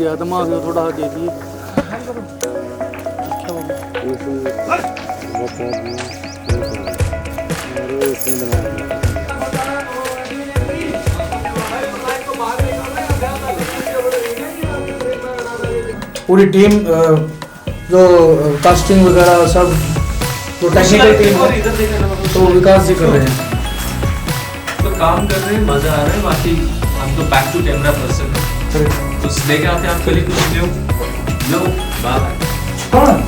दिया था माँ थोड़ा दे दिए। पूरी टीम जो कास्टिंग वगैरह सब तो टेक्निकल टीम है, तो विकास जी कर रहे हैं, तो काम कर रहे हैं, मजा आ रहा है। बाकी हम तो बैक टू कैमरा पर्सन है, तो लेके आते हैं आपके लिए कुछ लो बात।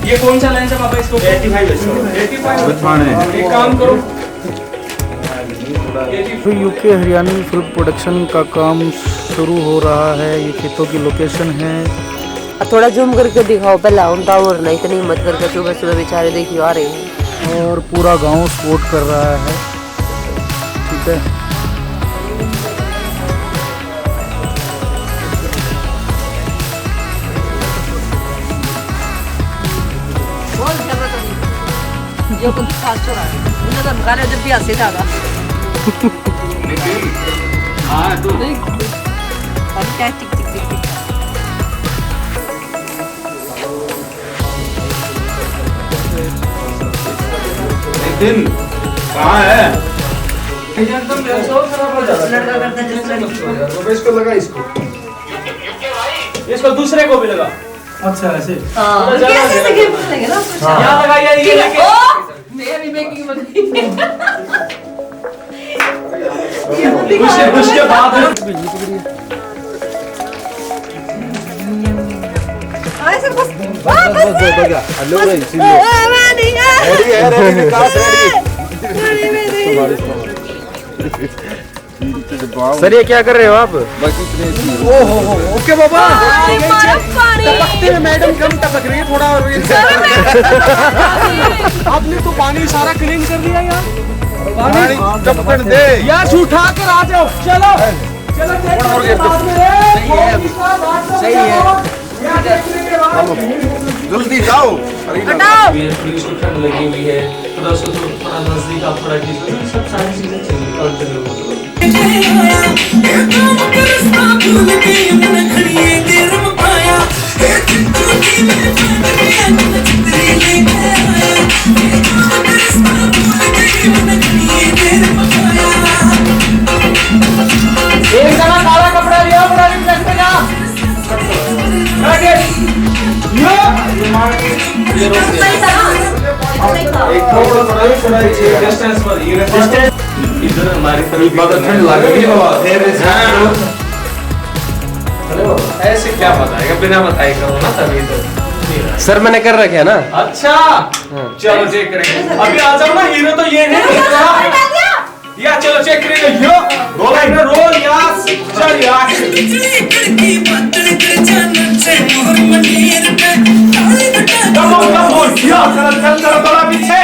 ये कौन सा लेंस है पापा? इसको 85 एक काम करो। यूके हरियाणवी फिल्म प्रोडक्शन का काम शुरू हो रहा है। ये खेतों की लोकेशन है। थोड़ा जूम करके दिखाओ पहला उनका, और नहीं इतनी हिम्मत करके सुबह सुबह बेचारे देखिए आ रहे हैं। और पूरा गांव सपोर्ट कर रहा है। ठीक है, जो कुछ खास हो रहा है उन्हें तो गाने जब भी हंसे था हाँ तो अब क्या टिक टिक टिक टिक। दिन कहाँ है? लड़का करता है जिस लड़की इसको लगा, इसको दूसरे को भी लगा। अच्छा ऐसे कैसे गेम खेलेंगे ना यहाँ लगा ये लेके। मेरी मेकिंग बनी कुछ के बाद ऐसे बस सर ये क्या कर रहे हो आप? ओहो ओके बाबा, टपकते हैं मैडम, कम टपक रही है थोड़ा और आपने तो पानी सारा क्लीन कर दिया यार। पानी टपकन दे यार, उठा कर आ जाओ। चलो सही है, जल्दी जाओ। पुलिस को ठंड लगी हुई है, थोड़ा उसको थोड़ा नजदीक आप थोड़ा कीजिए, सब सारी चीजें चाहिए कंटिन्यू। एक जना काला कपड़ा लिया, पुरानी रखते जा। इधर हमारी तरफ ठंड लग रही है। ऐसे क्या बताएगा, बिना बताए करो ना तभी तो। सर मैंने कर रखे है ना। अच्छा चलो चेक करेंगे, अभी आ जाओ ना। हीरो तो ये है या चलो चेक करेंगे। यो रोल यार, चल यार। कम ऑन या चल थोड़ा पीछे।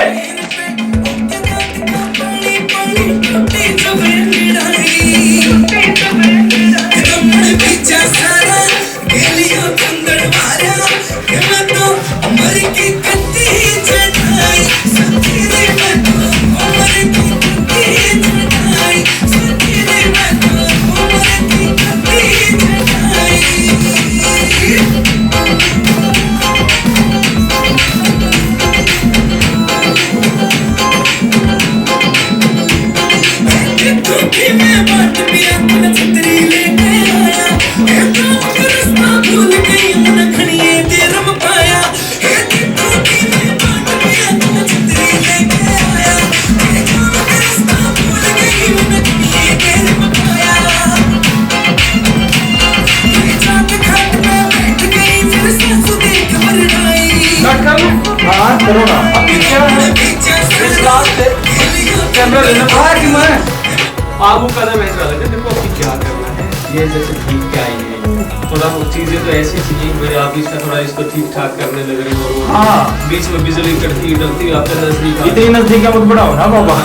करो ना अभी क्या है इस लास्ट कैमरा लेना पड़ा कि मैं आगू कदम ऐसा लगे। देखो अभी क्या करना है, ये जैसे ठीक क्या है, थोड़ा चीजें तो ऐसी चाहिए मेरे आप इसका थोड़ा इसको ठीक ठाक करने लग रही हो। हाँ बीच में बिजली कटती डलती आपके नजदीक, इतनी नजदीक मत बढ़ाओ ना बाबा।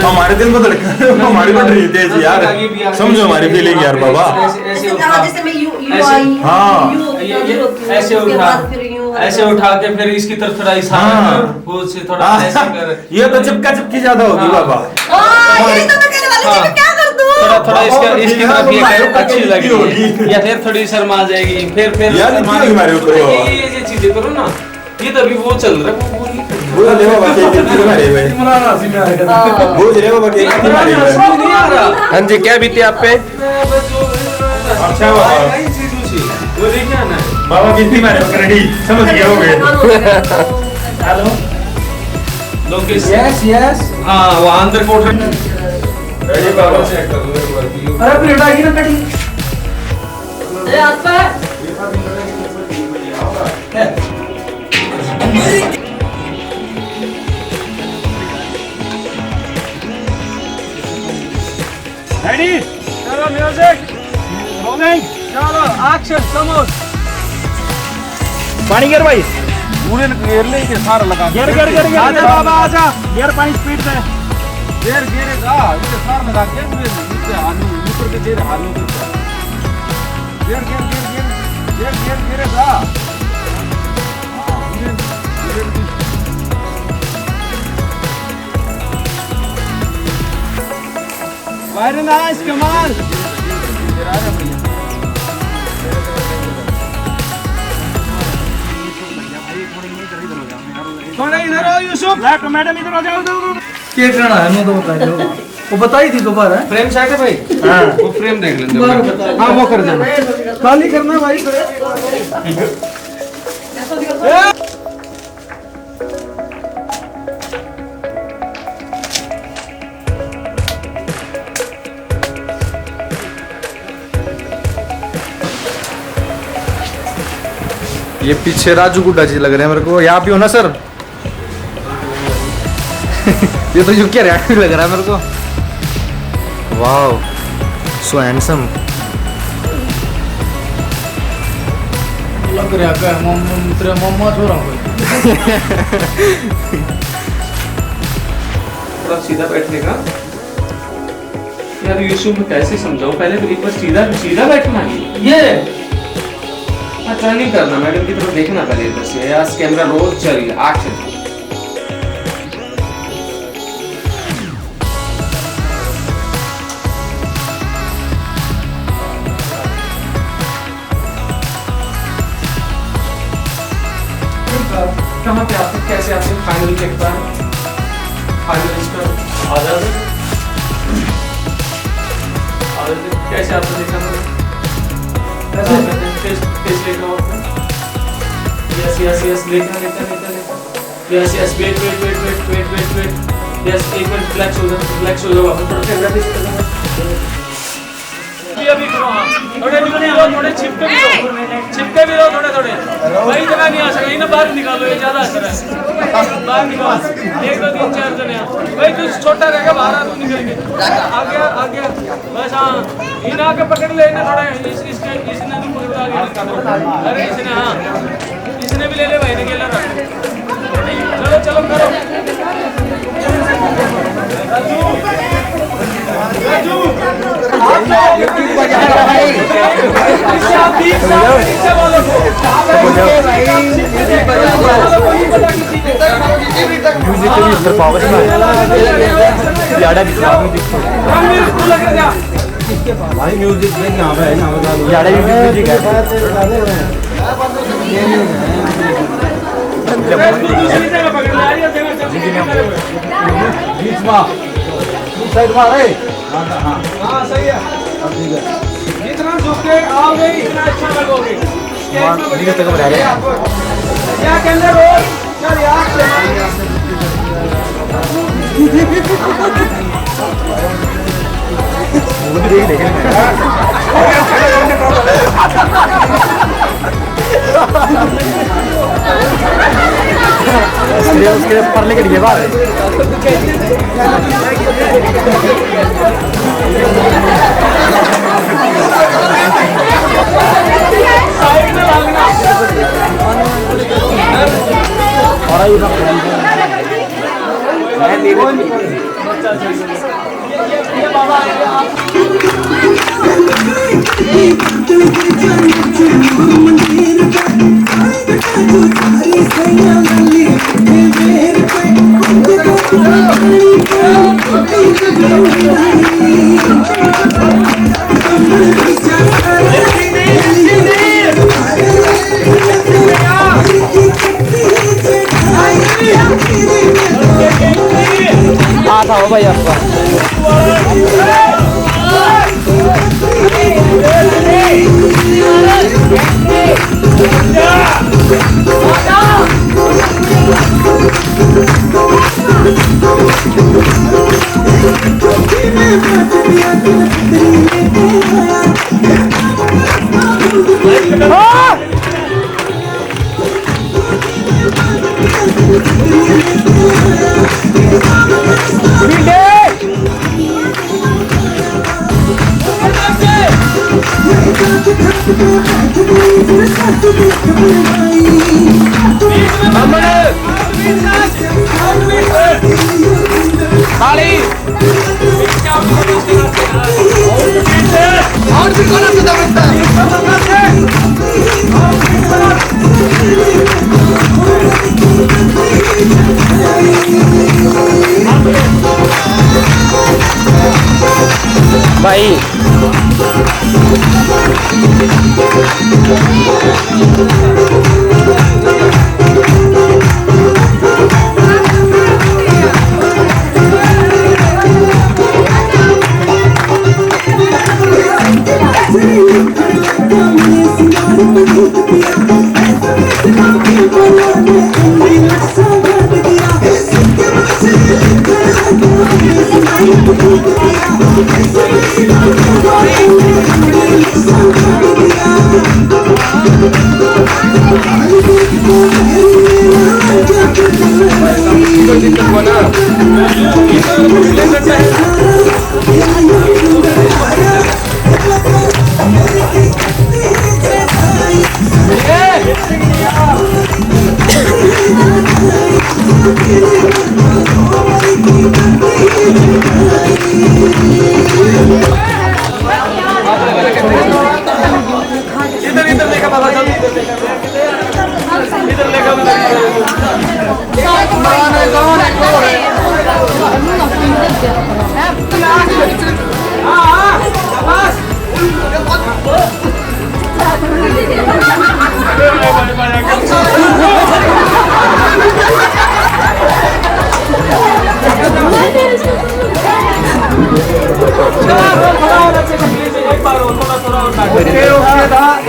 हमारे दिन को हमारी बढ़ रही तेज यार, समझो हमारी फीलिंग यार बाबा। ऐसे उठा के फिर इसकी तरफ थोड़ा इशारा कर, से थोड़ा ऐसे कर। ये तो चिपका चिपकी ज्यादा होगी बाबा। यही तो मैं कहने वाली थी, मैं क्या कर दूं? थोड़ा इसकी तरफ ये अच्छी लगेगी या फिर थोड़ी शर्मा आ जाएगी, फिर यार हमारे ऊपर ये चीजें करो ना, ये तभी वो चल रहा है वो ले बाबा के मारे भाई वो ले बाबा के मारे भाई। हाँ जी, क्या बीती आप पे? अच्छा बाबा वो देखिए ना बाबा कितनी मारे रेडी समझ गए होगे। हेलो लोकेशन यस यस हाँ वहाँ अंदर कोट रेडी बाबा चेक कर लो एक बार की अरे प्लेट आएगी ना कटी रेडी चलो म्यूजिक रोलिंग चलो एक्शन समोस पानी गिर भाई पूरे गिर ले के सारा लगा गिर आजा बाबा आजा गिर पानी स्पीड से गिर गिरेगा ये सार लगा के नीचे आलू ऊपर के गिर आलू के गिरेगा वेरी नाइस कमाल थोड़ा इधर आओ यूसुफ लेफ्ट मैडम इधर आ जाओ क्या करना है मैं तो बता दो वो बताई थी दोबारा फ्रेम साइड है भाई हां वो फ्रेम देख लेंगे दोबारा बता हाँ वो कर देना खाली करना भाई ये पीछे राजू गुड्डा जी लग रहे हैं मेरे को। यहाँ भी हो ना सर? ये तो युक्या रेड लग रहा है मेरे को। Wow so handsome. लग रहा है तेरा मम्मा हो रहा हूँ थोड़ा सीधा बैठने का यार यूसुफ कैसे समझाऊं, पहले तो एक बार सीधा बैठना है ये टर्निंग करना, मैडम की तरफ देखना पहले इधर से। यार कैमरा रोज चलिए एक्शन कहाँ पे आते कैसे आते फाइनल चेक पर फाइनल इसका आधार कैसे आते देखा टेस्ट लेकर आओ यस लेकर यस वेट यस एक मिनट फ्लैक्स हो जाओ वापस थोड़ा कैमरा पीछे कर देना अभी करो हां थोड़े छिपके भी रहो थोड़े वही जगह नहीं आ सके ना बाहर निकालो ये ज्यादा अच्छा है बाहर निकालो 1 2 3 4 जने भाई तू छोटा रहेगा बाहर आ तू निकल के आगे बस हां इन आके पकड़ ले ना थोड़ा इसने भी पकड़ आगे अरे इसने हां इसने भी ले ले भाई ने गेला चलो करो राजू भाई म्यूजिक देख यहाँ पे है ना बता दो यार म्यूजिक है बीच में साइड में रे हां सही है जितना झुके आओगे इतना अच्छा लगोगे ठीक है बता रहे क्या के अंदर रोल चल यार वो भी देख लेंगे उसके परले के लिए बात और था भाई आपका। भाई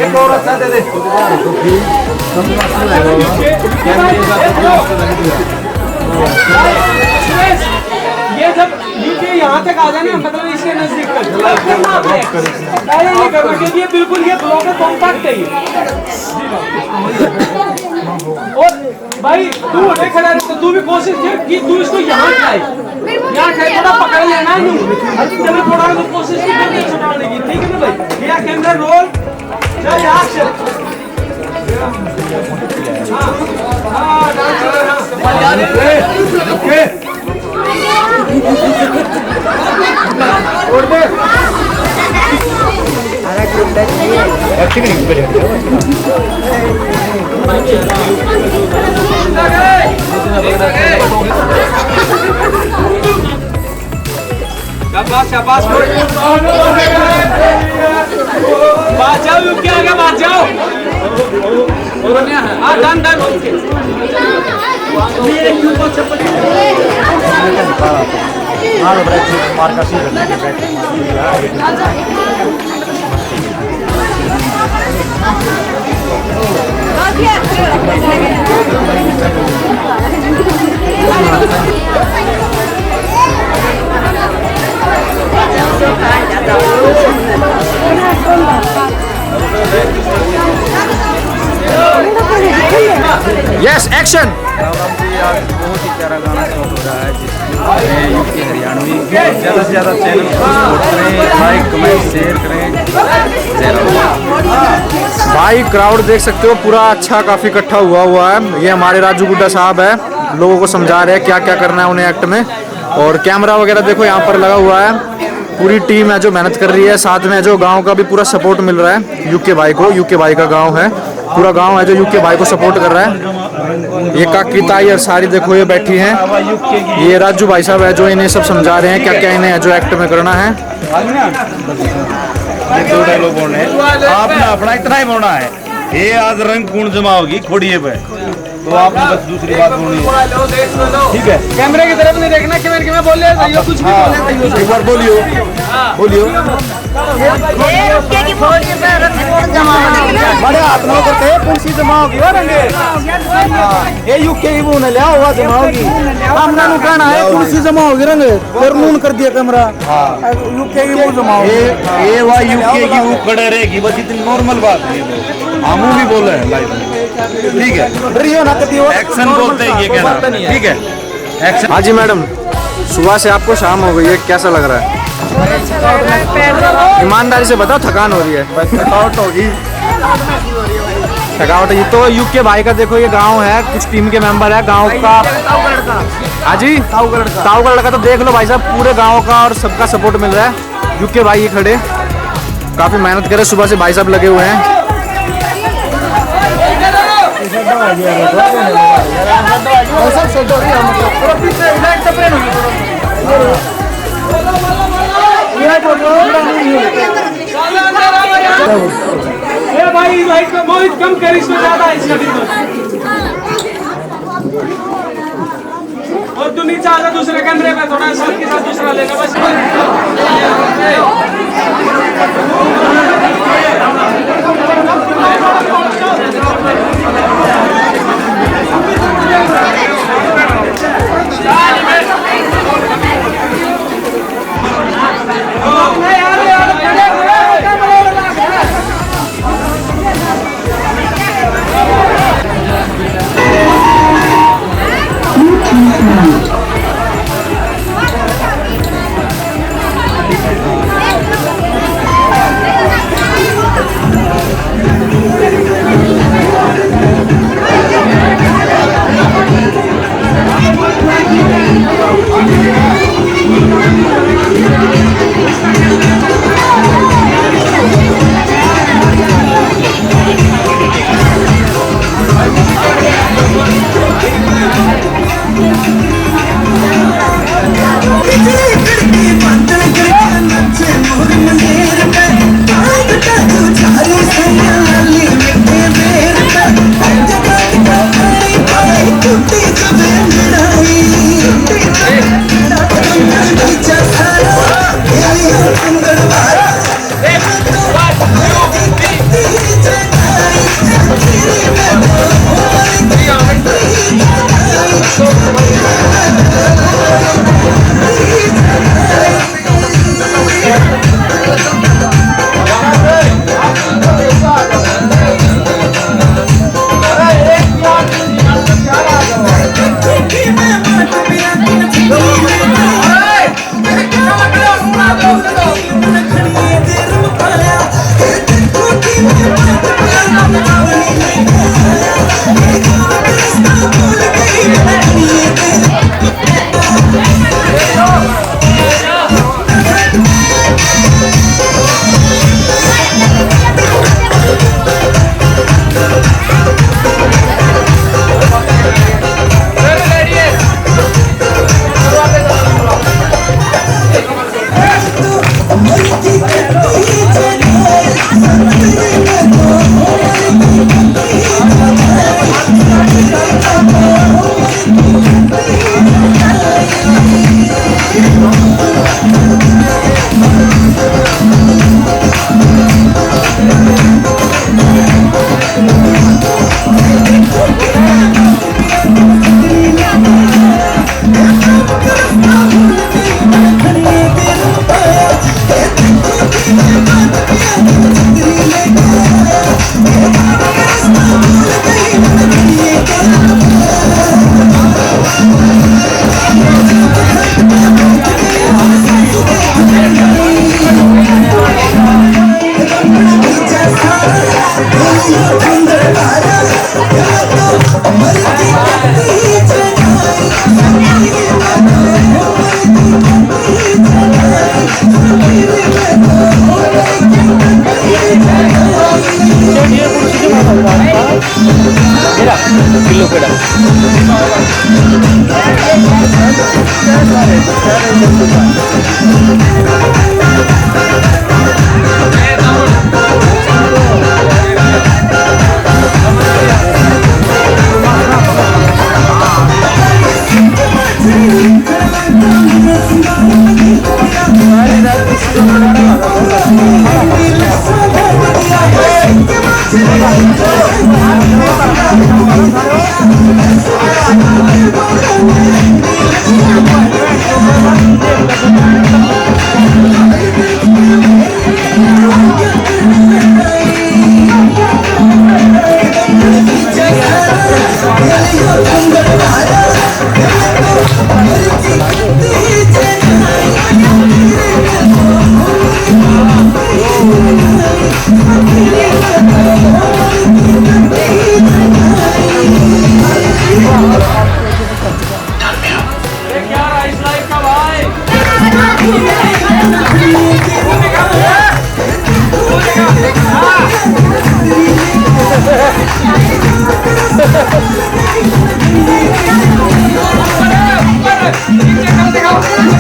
एक और अच्छा दे दे। ये जब यूके यहाँ तक आ जाए ना, मतलब इसके नजदीक तक पहले ये करना, क्योंकि ये बिल्कुल ये ब्लॉक है, कॉम्पैक्ट है ये। और भाई तू उठे खड़ा रहे, तो तू भी कोशिश कर कि तू इसको यहाँ खाए, यहाँ खाए, थोड़ा पकड़ लेना है। जब थोड़ा कोशिश की छुड़ाने की, ठीक है ना भाई? ये कैमरा रोल, चल यहाँ से। शाबाश बात जाओ, क्या आगे बात जाओ। हाँ डन डन। Yes action. बहुत ही प्यारा गाना शॉट हो रहा है, जिसमें यूके हरियाणवी ज़्यादा से ज़्यादा चैनल को सपोर्ट करें, लाइक कमेंट शेयर करें। भाई क्राउड देख सकते हो पूरा अच्छा काफ़ी इकट्ठा हुआ है। ये हमारे राजू गुड्डा साहब है, लोगों को समझा रहे हैं क्या क्या करना है उन्हें एक्ट में। और कैमरा वगैरह देखो यहाँ पर लगा हुआ है, पूरी टीम है जो मेहनत कर रही है। साथ में जो गांव का भी पूरा सपोर्ट मिल रहा है यूके भाई को, यूके भाई का गांव है, पूरा गांव है जो यूके भाई को सपोर्ट कर रहा है। ये काकी ताई और सारी देखो ये बैठी हैं, ये राजू भाई साहब है जो इन्हें सब समझा रहे हैं क्या क्या इन्हें जो एक्ट में करना है। ये दो डायलॉग बोलने हैं, आपने अपना इतना ही बोलना है। ये आज रंग कौन जमा होगी खोड़िए पे, तो आपने बस दूसरी बात बोलनी है, ठीक है? कैमरे की तरफ नहीं देखना, कैमरे के में बोल रहे हैं कुछ भी बोले सही हो। एक बार बोलियो, बोलियो। बड़े हाथ में करके कुर्सी जमा होगी और रंगे ये यूके की बूने ले हुआ जमा होगी। हमने नु कहना है कुर्सी जमा होगी रंगे फिर नून कर दिया कैमरा। यूके की वो जमा होगी, ये वाह यूके की वो खड़े रहेगी, बस इतनी नॉर्मल बात है। हम भी बोले हैं लाइव में, ठीक है? रियो ना कभी एक्शन बोलते हैं ये कहना, ठीक है? एक्शन। हाँ जी मैडम, सुबह से आपको शाम हो गई है, कैसा लग रहा है? ईमानदारी से बताओ, थकान हो रही है? थकावट होगी, थकावट है। तो यूके भाई का देखो, ये गांव है, कुछ टीम के मेंबर है गांव का। हाँ जी, ताऊगढ़ का। तो देख लो भाई साहब, पूरे गांव का और सबका सपोर्ट मिल रहा है। यूके भाई ये खड़े काफी मेहनत करे, सुबह से भाई साहब लगे हुए हैं। भाई लाइट का मोहित कम कर, इसमें ज्यादा है इसका भी। और तू नीचे आ जा दूसरे कैमरे में, थोड़ा साथ के साथ दूसरा लेना बस।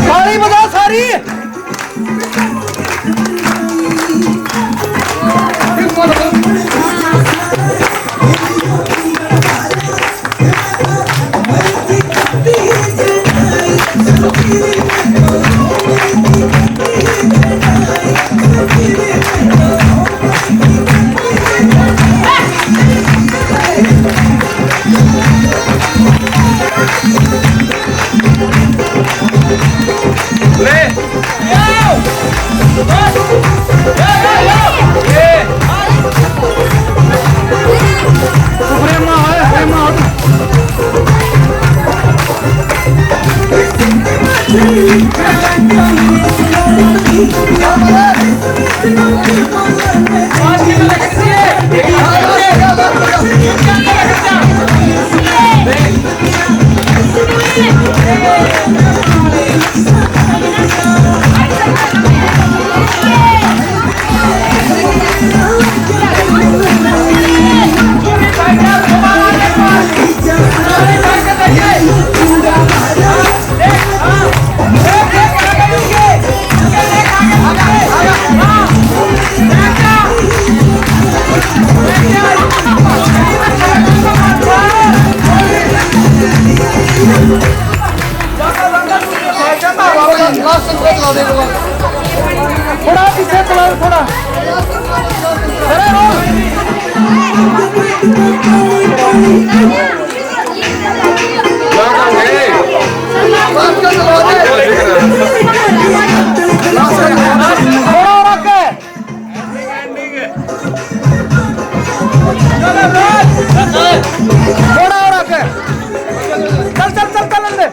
सारी बजाओ सारी। थोड़ा पीछे चलाओ थोड़ा। थोड़ा और आके चल चल चल चल अंदर।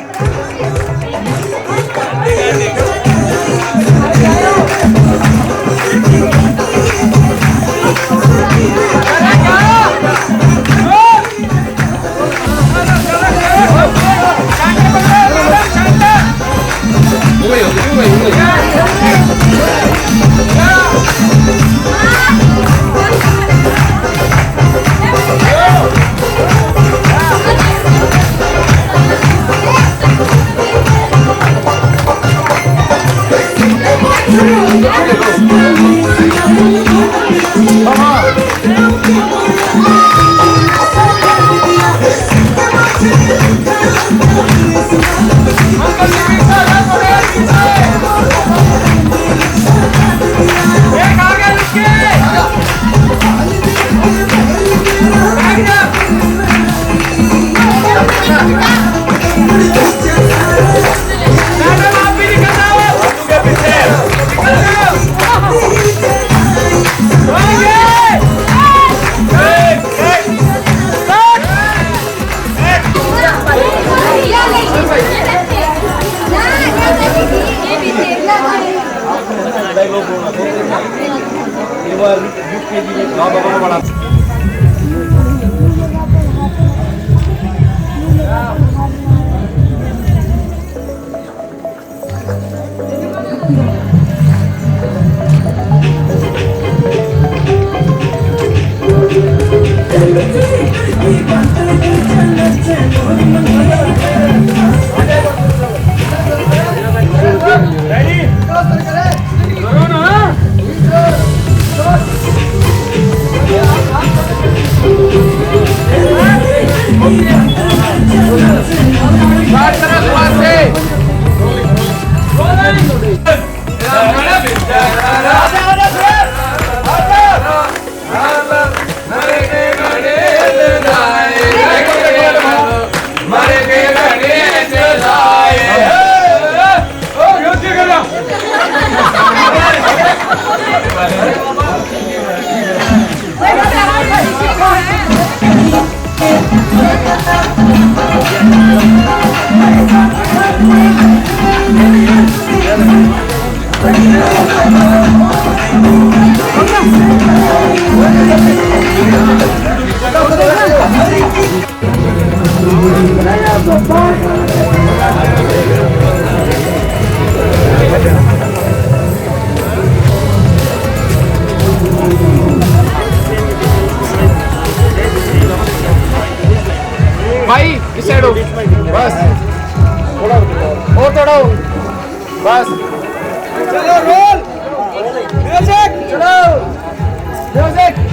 और थोड़ा हो। बस चलो रोल म्यूजिक चलो म्यूजिक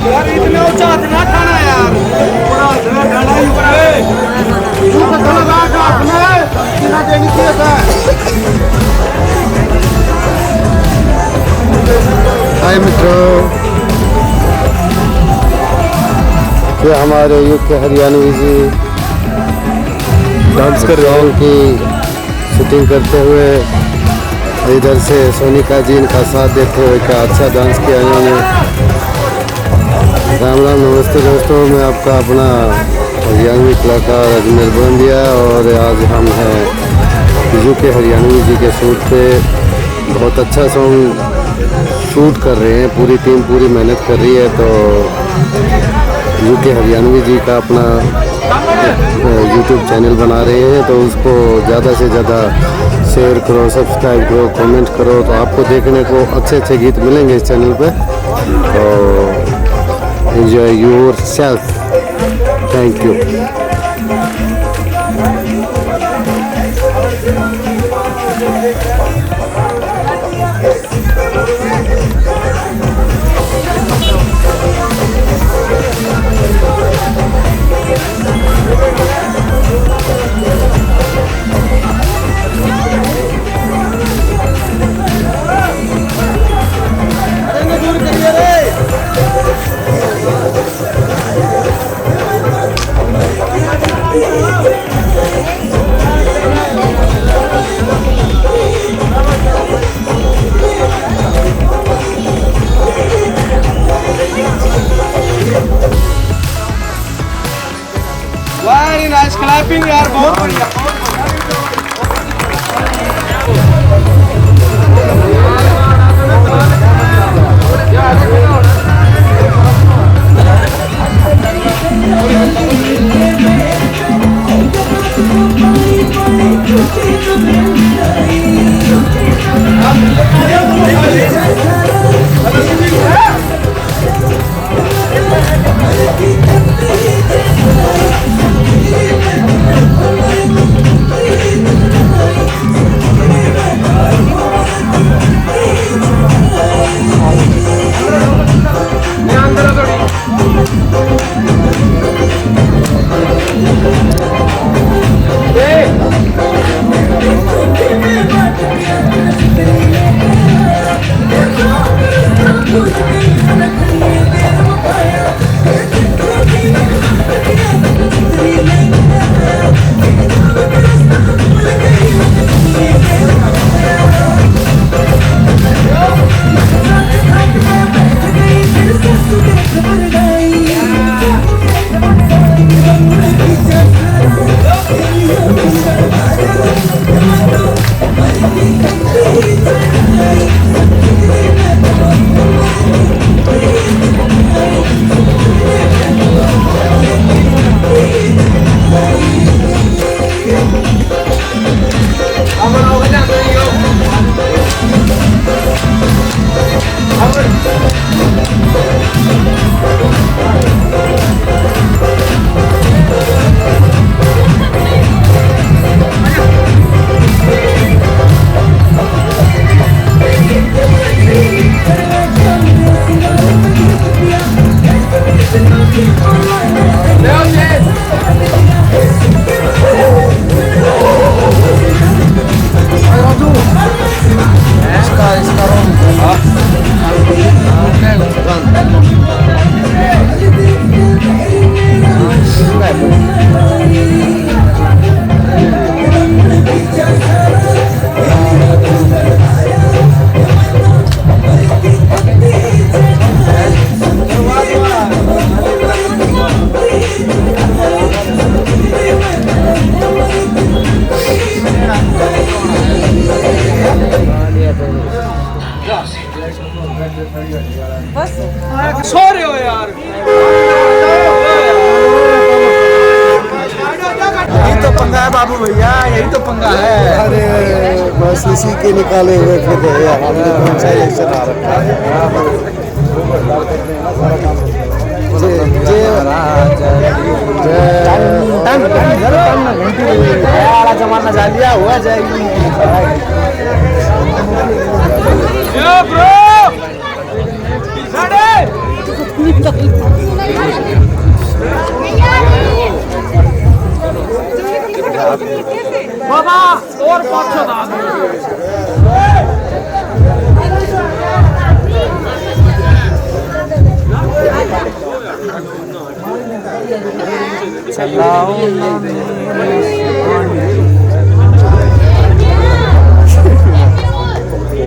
यार इतना ऊंचा हाथ ना खाना यार पूरा इतना खाना ही ऊपर है तू तो खाना का हाथ में है इतना देनी चाहिए था। हाय मित्रों, ये हमारे यूके हरियाणवी जी डांस कर रहे हैं की शूटिंग करते हुए इधर से सोनिका जी इनका साथ देते हुए क्या अच्छा डांस किया इन्होंने। राम राम नमस्ते दोस्तों, मैं आपका अपना हरियाणवी कलाकार अजमेर बंदिया और आज हम हैं यूके हरियाणवी जी के शूट पे। बहुत अच्छा सॉन्ग शूट कर रहे हैं, पूरी टीम पूरी मेहनत कर रही है। तो यूके हरियाणवी जी का अपना यूट्यूब चैनल बना रहे हैं, तो उसको ज़्यादा से ज़्यादा शेयर करो, सब्सक्राइब करो, कमेंट करो, तो आपको देखने को अच्छे अच्छे गीत मिलेंगे इस चैनल पे। तो enjoy yourself. Thank you. Very nice clapping यार, बहुत बढ़िया। सो रहे हो यार। यही तो पंगा है बाबू भैया, यही तो पंगा है। अरे बस इसी के निकाले हुए फिर यार, हमने पंचायत चला रखा है। जमाना जा लिया हुआ जाएगी। बाबा और 500 दाद चलाओ